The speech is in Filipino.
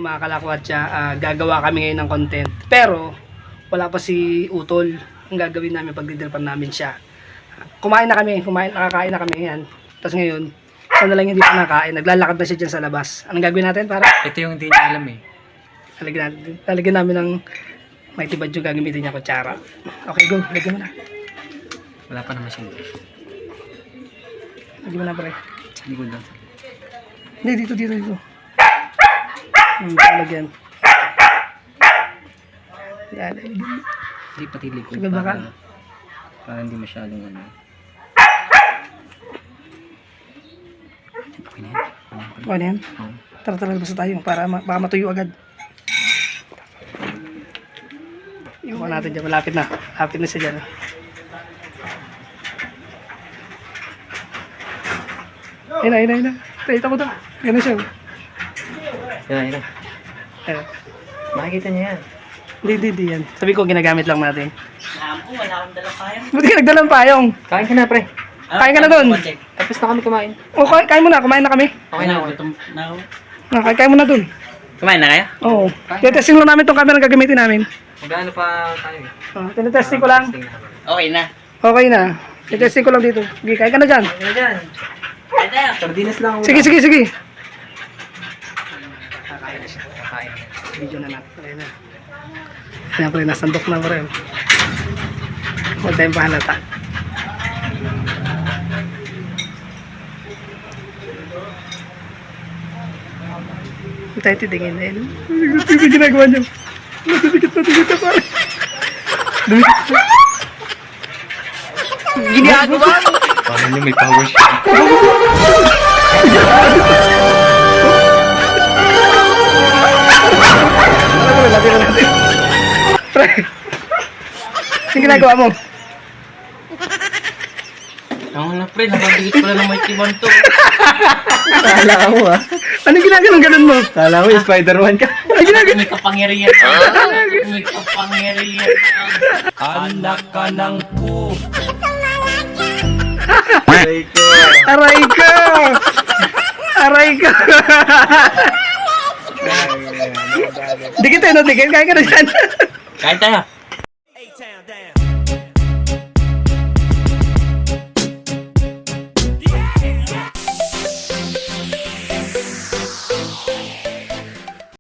mga kalakwatsa, gagawa kami ngayon ng content. Pero, wala pa si Utol. Ang gagawin namin pag didilpan namin siya. Nakakain na kami yan. Tapos ngayon, siya na lang hindi pa nakain. Naglalakad na siya dyan sa labas. Anong gagawin natin para? Ito yung hindi niya alam eh. Lalagyan namin ng may tibad yung gagamitin niya kutsara. Okay, go. Lagyan mo na. Wala pa naman siya. Lagyan mo na, pre. Sa likod lang. Hindi, dito. Lagyan. Yan. Hindi pati likod. Tagal baka. Para hindi masyadong ano. Okay na yan. Okay na yan. Oo. Tara, basta tayo para baka matuyo agad. Iwan natin dyan. Malapit na. Malapit na siya dyan. Ayun na. Tayita ko daw. Ganun siya. Yan. Ayun. Makikita niya yan. Hindi yan. Sabi ko, ginagamit lang natin. Wala akong dalang payong. Buti ka nagdalang payong. Kain ka na, pre. Kain ka na dun. Tapos na kami kumain. O, kain mo na. Kumain na kami. Okay na. Gutom na ako. Kain mo na dun. Kumain na kayo? Oo. Tinetesting lang namin itong camera na gagamitin namin. Magkano pa tayo eh? Tinetesting ko lang. Okay na. Okay na. Tinetesting ko lang dito. Sige, kain ka na dyan. Ano dyan? Kain tayo. Sardinas lang. Sige. Kakain na siya. Kakain. Video na natin. Kaya na. Kaya pala, nasandok na pa rin. Huwag tayong pahalata. Huwag tayo titingin na yun. Ito yung ginagawa niyo. Dumikit na pare. Ginagawa mo. Paano niyo may power siya? Lagi na natin. Pre, yung ginagawa mo? Ako na pre, nakabigit pala ng may tiwan to. Kala mo ah. Anong ginagawa ng ganun mo? Kala mo yung Spider-Man ka. May kapangyarihan. May kapangyarihan. Anak ka ng po. Aray ko. Aray ko! Dikit tayo, no? Dikit. Kaya ka na dyan. Kain tayo.